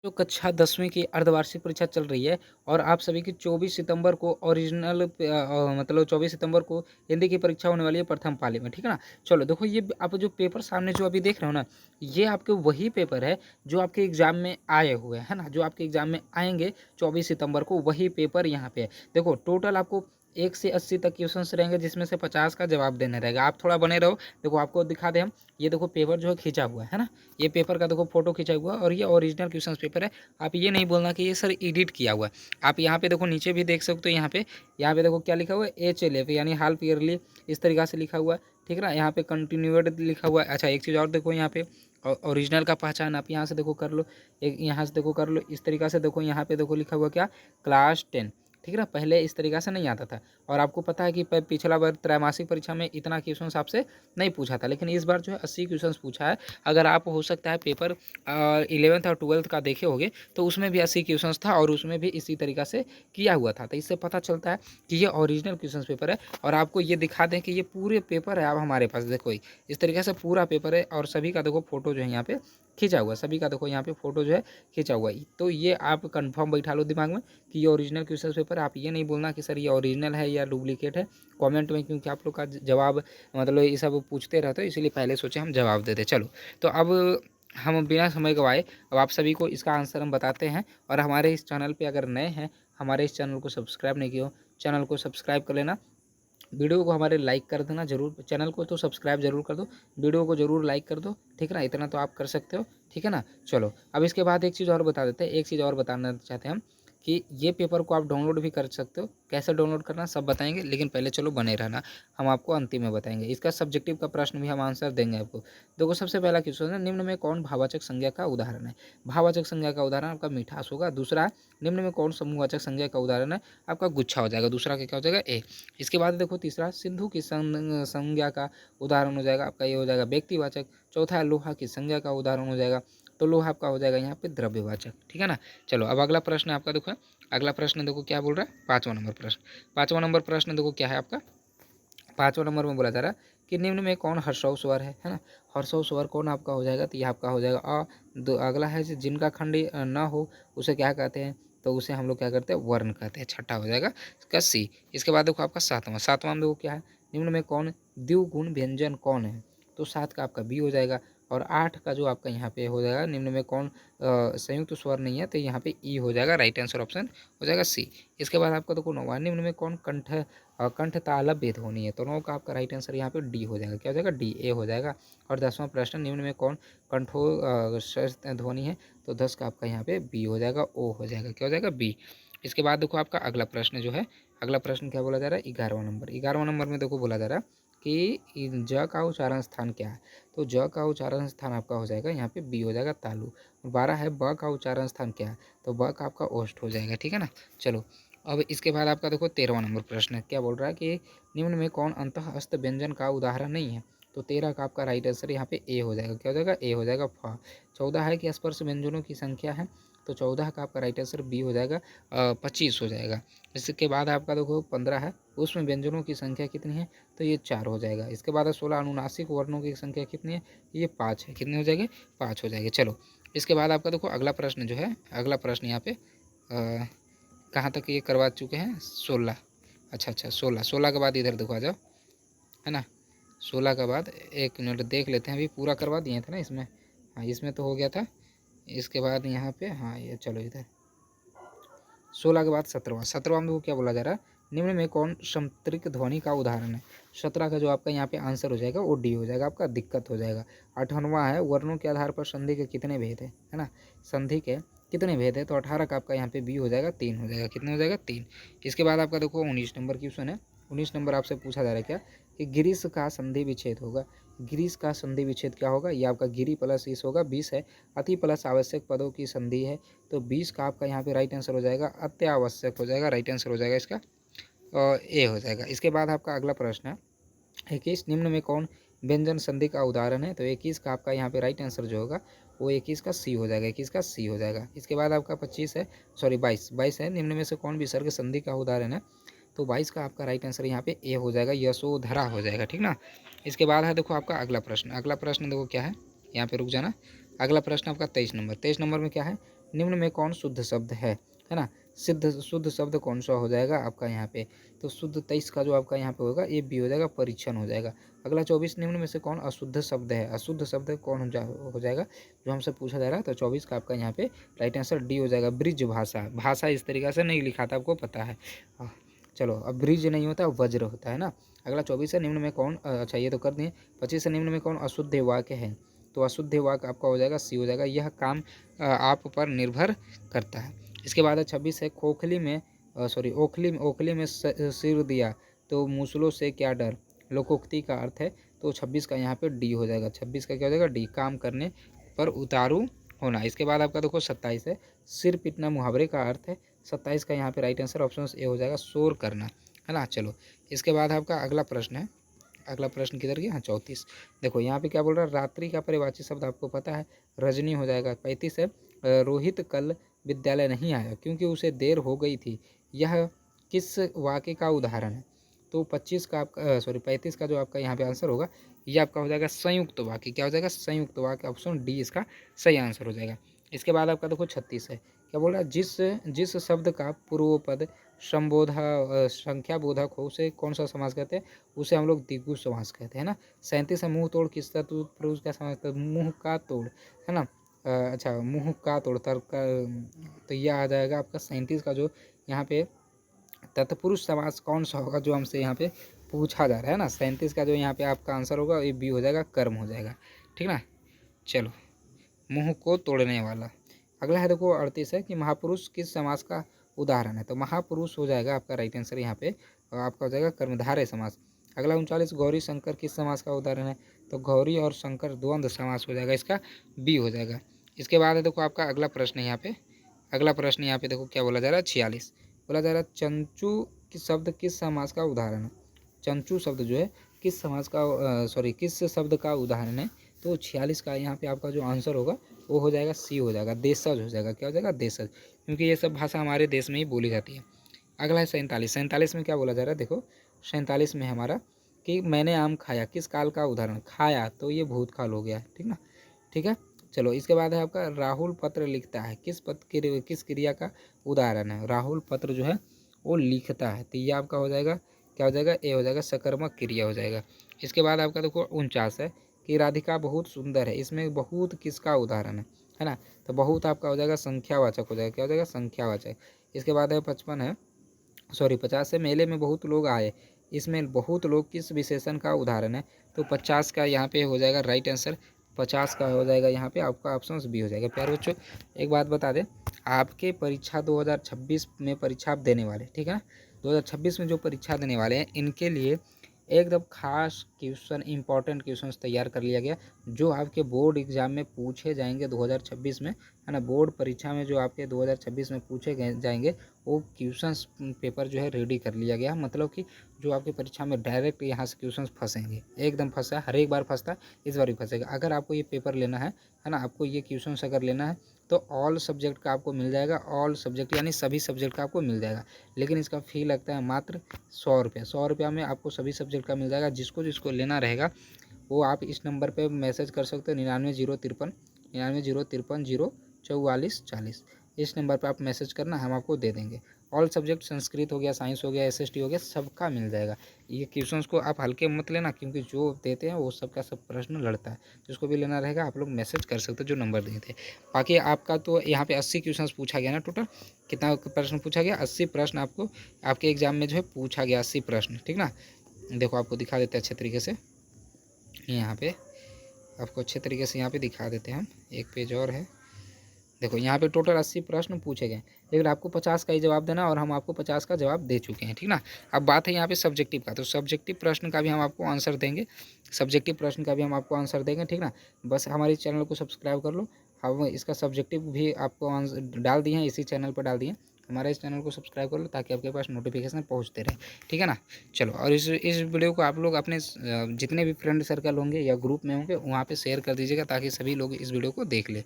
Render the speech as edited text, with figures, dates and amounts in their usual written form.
जो कक्षा 10वीं की अर्धवार्षिक परीक्षा चल रही है और आप सभी की 24 सितंबर को ओरिजिनल मतलब 24 सितंबर को हिंदी की परीक्षा होने वाली है प्रथम पाली में, ठीक है ना। चलो देखो, ये आप जो पेपर सामने जो अभी देख रहे हो ना, ये आपके वही पेपर है जो आपके एग्जाम में आए हुए हैं ना, जो आपके एग्जाम में आएंगे 24 सितंबर को, वही पेपर यहाँ पे है। देखो टोटल आपको 1 से 80 तक क्वेश्चंस रहेंगे, जिसमें से 50 का जवाब देना रहेगा। आप थोड़ा बने रहो। देखो आपको दिखा दें हम, ये देखो पेपर जो है खींचा हुआ है ना, ये पेपर का देखो फोटो खींचा हुआ है और ये ओरिजिनल क्वेश्चन पेपर है। आप ये नहीं बोलना कि ये सर एडिट किया हुआ है। आप यहाँ पे देखो नीचे भी देख सकते हो, यहाँ पे देखो क्या लिखा हुआ है, HLF यानी हाल ईयरली, इस तरीक़ा से लिखा हुआ है, ठीक है ना। यहाँ पे कंटिन्यूड लिखा हुआ है। अच्छा एक चीज़ और देखो, यहाँ पे ओरिजिनल का पहचान आप यहाँ से देखो कर लो, एक यहाँ से देखो कर लो, इस तरीक़ा से देखो, यहाँ पे देखो लिखा हुआ क्या, क्लास 10, ठीक है ना। पहले इस तरीक़ा से नहीं आता था। और आपको पता है कि पिछला बार त्रैमासिक परीक्षा में इतना क्वेश्चन आपसे नहीं पूछा था, लेकिन इस बार जो है 80 क्वेश्चन पूछा है। अगर आप हो सकता है पेपर 11th और 12th का देखे होगे तो उसमें भी 80 क्वेश्चन था और उसमें भी इसी तरीक़ा से किया हुआ था। तो इससे पता चलता है कि ये ओरिजिनल क्वेश्चन पेपर है। और आपको ये दिखा दें कि ये पूरे पेपर है। अब हमारे पास देखो इस तरीके से पूरा पेपर है और सभी का देखो फोटो जो है यहाँ पे खींचा हुआ है, सभी का देखो यहाँ पे फोटो जो है खींचा हुआ है। तो ये आप कंफर्म बैठा लो दिमाग में कि ये ओरिजिनल क्वेश्चन पेपर है। आप ये नहीं बोलना कि सर ये ओरिजिनल है या डुप्लीकेट है कमेंट में, क्योंकि आप लोग का जवाब मतलब ये सब पूछते रहते हो, इसीलिए पहले सोचे हम जवाब दे दें। चलो तो अब हम बिना समय गवाए अब आप सभी को इसका आंसर हम बताते हैं। और हमारे इस चैनल पे अगर नए हैं, हमारे इस चैनल को सब्सक्राइब नहीं किया हो, चैनल को सब्सक्राइब कर लेना, वीडियो को हमारे लाइक कर देना जरूर, चैनल को तो सब्सक्राइब जरूर कर दो, वीडियो को जरूर लाइक कर दो, ठीक है ना। इतना तो आप कर सकते हो, ठीक है ना। चलो अब इसके बाद एक चीज़ और बता देते हैं, एक चीज़ और बताना चाहते हैं हम कि ये पेपर को आप डाउनलोड भी कर सकते हो। कैसे डाउनलोड करना सब बताएंगे, लेकिन पहले चलो बने रहना, हम आपको अंतिम में बताएंगे। इसका सब्जेक्टिव का प्रश्न भी हम आंसर देंगे आपको। देखो सबसे पहला क्वेश्चन है, निम्न में कौन भाववाचक संज्ञा का उदाहरण है। भाववाचक संज्ञा का उदाहरण आपका मिठास होगा। दूसरा, निम्न में कौन समूहवाचक संज्ञा का उदाहरण है, आपका गुच्छा हो जाएगा, दूसरा क्या हो जाएगा ए। इसके बाद देखो तीसरा, सिंधु की संज्ञा का उदाहरण हो जाएगा आपका, ये हो जाएगा व्यक्तिवाचक। चौथा, लोहा की संज्ञा का उदाहरण हो जाएगा, तो लोहा आपका हो जाएगा यहाँ पे द्रव्यवाचक, ठीक है ना। चलो अब अगला प्रश्न आपका देखो, अगला प्रश्न देखो क्या बोल रहा है, 5वां नंबर प्रश्न। 5वां नंबर प्रश्न देखो क्या है आपका, 5वां नंबर में बोला जा रहा है कि निम्न में कौन हर्षौ स्वर है ना। हर्षौ स्वर कौन आपका हो जाएगा, तो यह आपका हो जाएगा अ। अगला है जिनका खंडी न हो उसे क्या कहते हैं, तो उसे हम लोग क्या करते हैं, वर्ण कहते हैं, छठा हो जाएगा इसका सी। इसके बाद देखो आपका 7वां में देखो क्या है, निम्न में कौन द्विगुण व्यंजन कौन है, तो 7 का आपका बी हो जाएगा। और 8 का जो आपका यहाँ पे हो जाएगा, निम्न में कौन संयुक्त स्वर नहीं है, तो यहाँ पे ई हो जाएगा, राइट आंसर ऑप्शन हो जाएगा सी। इसके बाद आपका देखो 9वां, निम्न में कौन कंठ तालव्य भेद होनी है, तो 9 का आपका राइट आंसर यहाँ पे डी हो जाएगा, क्या हो जाएगा, डी ए हो जाएगा। और 10वां प्रश्न, निम्न में कौन कंठो ध्वनि है, तो 10 का आपका यहाँ पे बी हो जाएगा, ओ हो जाएगा, क्या हो जाएगा, बी। इसके बाद देखो आपका अगला प्रश्न जो है, अगला प्रश्न क्या बोला जा रहा है, 11वां नंबर। 11वां नंबर में देखो बोला जा रहा है कि ज का उच्चारण स्थान क्या है, तो ज का उच्चारण स्थान आपका हो जाएगा यहाँ पे बी हो जाएगा, तालु। 12 है, ब का उच्चारण स्थान क्या है, तो ब का आपका ओष्ठ हो जाएगा, ठीक है ना। चलो अब इसके बाद आपका देखो 13वां नंबर प्रश्न क्या बोल रहा है कि निम्न में कौन अंतः हस्त व्यंजन का उदाहरण नहीं है, तो 13 का आपका राइट आंसर यहाँ पे ए हो जाएगा, क्या हो जाएगा, ए हो जाएगा फ। 14 है कि स्पर्श व्यंजनों की संख्या है, तो 14 का आपका राइट आंसर बी हो जाएगा, 25 हो जाएगा। इसके बाद आपका देखो 15 है, उसमें व्यंजनों की संख्या कितनी है, तो ये 4 हो जाएगा। इसके बाद 16 अनुनासिक वर्णों की संख्या कितनी है, ये 5 है, कितने हो जाएंगे, 5 हो जाएंगे। चलो इसके बाद आपका देखो अगला प्रश्न जो है, अगला प्रश्न यहाँ पे कहाँ तक ये करवा चुके हैं, 16। अच्छा 16 के बाद इधर देखो आ जाओ, है ना। 16 के बाद एक मिनट देख लेते हैं, अभी पूरा करवा दिए थे ना इसमें, हाँ इसमें तो हो गया था। इसके बाद यहाँ पे हाँ ये चलो इधर 16 के बाद 17वां में वो क्या बोला जा रहा है, निम्न में कौन समत्रिक ध्वनि का उदाहरण है। 17 का जो आपका यहाँ पे आंसर हो जाएगा वो डी हो जाएगा, आपका दिक्कत हो जाएगा। 18वां है, वर्णों के आधार पर संधि के कितने भेद है ना, संधि के कितने भेद है, तो 18 का आपका यहाँ पे बी हो जाएगा, 3 हो जाएगा, कितने हो जाएगा, 3। इसके बाद आपका देखो 19 नंबर क्वेश्चन है, 19 नंबर आपसे पूछा जा रहा है क्या कि गिरीश का संधि विच्छेद होगा। गिरीश का संधि विच्छेद क्या होगा, ये आपका गिरी प्लस इस होगा, 20 है, अति प्लस आवश्यक पदों की संधि है, तो 20 का आपका यहाँ पे राइट आंसर हो जाएगा, अत्यावश्यक हो जाएगा, राइट आंसर हो जाएगा इसका ए हो जाएगा। इसके बाद आपका अगला प्रश्न है 21, निम्न में कौन व्यंजन संधि का उदाहरण है, तो 21 का आपका यहाँ पे राइट आंसर जो होगा वो 21 का सी हो जाएगा, 21 का सी हो जाएगा। इसके बाद आपका 25 है, सॉरी 22 है, निम्न में से कौन विसर्ग संधि का उदाहरण है, तो 22 का आपका राइट आंसर यहाँ पे ए हो जाएगा, यशोधरा हो जाएगा, ठीक ना। इसके बाद है देखो आपका अगला प्रश्न, अगला प्रश्न देखो क्या है, यहाँ पे रुक जाना। अगला प्रश्न आपका 23 नंबर, 23 नंबर में क्या है, निम्न में कौन शुद्ध शब्द है ना। शुद्ध शब्द कौन सा हो जाएगा आपका यहाँ पे, तो शुद्ध 23 का जो आपका यहाँ पे होगा ये बी हो जाएगा, परीक्षण हो जाएगा। अगला 24 निम्न में से कौन अशुद्ध शब्द है, अशुद्ध शब्द कौन हो जाएगा जो हमसे पूछा जा रहा है। तो 24 का आपका यहाँ पे राइट आंसर डी हो जाएगा, ब्रिज भाषा। भाषा इस तरीके से नहीं लिखा था, आपको पता है। चलो, अब ब्रिज नहीं होता, वज्र होता है ना। अगला 24 है निम्न में कौन, अच्छा ये तो कर दिए। 25 से निम्न में कौन अशुद्ध वाक्य है, तो अशुद्ध वाक्य आपका हो जाएगा सी हो जाएगा, यह काम आप पर निर्भर करता है। इसके बाद है 26 है खोखली में ओखली में सिर दिया तो मूसलों से क्या डर, लोकोक्ति का अर्थ है। तो 26 का यहाँ पे डी हो जाएगा, 26 का क्या हो जाएगा डी, काम करने पर उतारू होना। इसके बाद आपका देखो 27 है सिर पीटना मुहावरे का अर्थ है। 27 का यहाँ पे राइट आंसर ऑप्शन ए हो जाएगा, शोर करना, है ना। चलो, इसके बाद आपका अगला प्रश्न है, अगला प्रश्न किधर गया, हाँ 34। देखो यहाँ पे क्या बोल रहा है, रात्रि का परिवाची शब्द आपको पता है, रजनी हो जाएगा। 35 है रोहित कल विद्यालय नहीं आया क्योंकि उसे देर हो गई थी, यह किस वाक्य का उदाहरण है। तो 25 का आपका 35 का जो आपका यहाँ पे आंसर होगा ये आपका हो जाएगा संयुक्त वाक्य। क्या हो जाएगा, संयुक्त वाक्य, ऑप्शन डी इसका सही आंसर हो जाएगा। इसके बाद आपका देखो 36 है, क्या बोल रहा है, जिस शब्द का पूर्वपद संख्या बोधक हो उसे कौन सा समास कहते हैं, उसे हम लोग द्विगु समास कहते हैं ना। 37 है मुंह तोड़ किसका पुरुष का समास कहते हैं, मुंह का तोड़, है ना। अच्छा, मुंह का तोड़ तर्क का, तो यह आ जाएगा आपका 37 का जो यहाँ पे तत्पुरुष समास कौन सा होगा जो हमसे यहाँ पे पूछा जा रहा है ना। 37 का जो यहाँ पे आपका आंसर होगा ये बी हो जाएगा, कर्म हो जाएगा, ठीक ना। चलो, मुंह को तोड़ने वाला। अगला है देखो 38 है कि महापुरुष किस समास का उदाहरण है, तो महापुरुष हो जाएगा आपका राइट आंसर यहाँ पे, और आपका हो जाएगा कर्मधारय समास। अगला 39 गौरी शंकर किस समास का उदाहरण है, तो गौरी और शंकर द्वंद्व समास हो जाएगा, इसका बी हो जाएगा। इसके बाद है देखो आपका अगला प्रश्न यहाँ पे, अगला प्रश्न यहाँ पे देखो क्या बोला जा रहा है, 46 बोला जा रहा है चंचू शब्द किस समास का उदाहरण है। चंचू शब्द जो है किस समास का किस शब्द का उदाहरण है, तो 46 का यहाँ पे आपका जो आंसर होगा वो हो जाएगा सी हो जाएगा, देशज हो जाएगा। क्या हो जाएगा, देशज, क्योंकि ये सब भाषा हमारे देश में ही बोली जाती है। अगला है 47 में क्या बोला जा रहा है, देखो 47 में हमारा कि मैंने आम खाया किस काल का उदाहरण, खाया तो ये भूतकाल हो गया, ठीक ना, ठीक है। चलो, इसके बाद है आपका राहुल पत्र लिखता है किस क्रिया का उदाहरण है, राहुल पत्र जो है वो लिखता है, तो ये आपका हो जाएगा क्या हो जाएगा, ए हो जाएगा, सकर्मक क्रिया हो जाएगा। इसके बाद आपका देखो 49 है कि राधिका बहुत सुंदर है, इसमें बहुत किसका उदाहरण है ना, तो बहुत आपका हो जाएगा संख्यावाचक हो जाएगा। क्या हो जाएगा, संख्यावाचक। इसके बाद है 50 है मेले में बहुत लोग आए, इसमें बहुत लोग किस विशेषण का उदाहरण है, तो 50 का यहाँ पे हो जाएगा राइट आंसर, 50 का हो जाएगा यहाँ पे आपका ऑप्शन बी हो जाएगा। प्यारे बच्चों, एक बात बता दें, आपके परीक्षा 2026 में परीक्षा आप देने वाले, ठीक है ना, 2026 में जो परीक्षा देने वाले हैं इनके लिए एकदम खास क्वेश्चन, इंपॉर्टेंट क्वेश्चंस तैयार कर लिया गया जो आपके बोर्ड एग्जाम में पूछे जाएंगे 2026 में, है ना। बोर्ड परीक्षा में जो आपके 2026 में पूछे जाएंगे वो क्वेश्चंस पेपर जो है रेडी कर लिया गया, मतलब कि जो आपकी परीक्षा में डायरेक्ट यहाँ से क्वेश्चंस फंसेंगे, एकदम फंसा, हर एक बार फंसता, इस बार भी फंसेगा। अगर आपको ये पेपर लेना है ना, आपको ये क्वेश्चंस अगर लेना है तो ऑल सब्जेक्ट का आपको मिल जाएगा, ऑल सब्जेक्ट यानी सभी सब्जेक्ट का आपको मिल जाएगा, लेकिन इसका फ़ी लगता है मात्र 100 रुपया। 100 रुपया में आपको सभी सब्जेक्ट का मिल जाएगा। जिसको जिसको लेना रहेगा वो आप इस नंबर पे मैसेज कर सकते हो, 990354 इस नंबर पे आप मैसेज करना, हम आपको दे देंगे। ऑल सब्जेक्ट, संस्कृत हो गया, साइंस हो गया, एसएसटी हो गया, सबका मिल जाएगा। ये क्वेश्चंस को आप हल्के मत लेना, क्योंकि जो देते हैं वो सबका सब प्रश्न लड़ता है। जिसको भी लेना रहेगा आप लोग मैसेज कर सकते हो जो नंबर दिए थे। बाकी आपका तो यहाँ पे 80 क्वेश्चन पूछा गया ना, टोटल कितना प्रश्न पूछा गया, 80 प्रश्न आपको आपके एग्जाम में जो है पूछा गया, 80 प्रश्न, ठीक ना। देखो आपको दिखा देते हैं अच्छे तरीके से, यहाँ पे आपको अच्छे तरीके से यहाँ पे दिखा देते हैं हम, एक पेज और है। देखो यहाँ पे टोटल 80 प्रश्न पूछे गए, लेकिन आपको 50 का ही जवाब देना, और हम आपको 50 का जवाब दे चुके हैं, ठीक ना। अब बात है यहाँ पे सब्जेक्टिव का, तो सब्जेक्टिव प्रश्न का भी हम आपको आंसर देंगे, ठीक ना। बस हमारे चैनल को सब्सक्राइब कर लो। हम इसका सब्जेक्टिव भी आपको डाल दिए हैं, इसी चैनल पर डाल दिए हैं। हमारे इस चैनल को सब्सक्राइब कर लो ताकि आपके पास नोटिफिकेशन पहुंचते रहे, ठीक है ना। चलो, और इस वीडियो को आप लोग अपने जितने भी फ्रेंड सर्कल होंगे या ग्रुप में होंगे वहाँ पे शेयर कर दीजिएगा ताकि सभी लोग इस वीडियो को देख ले।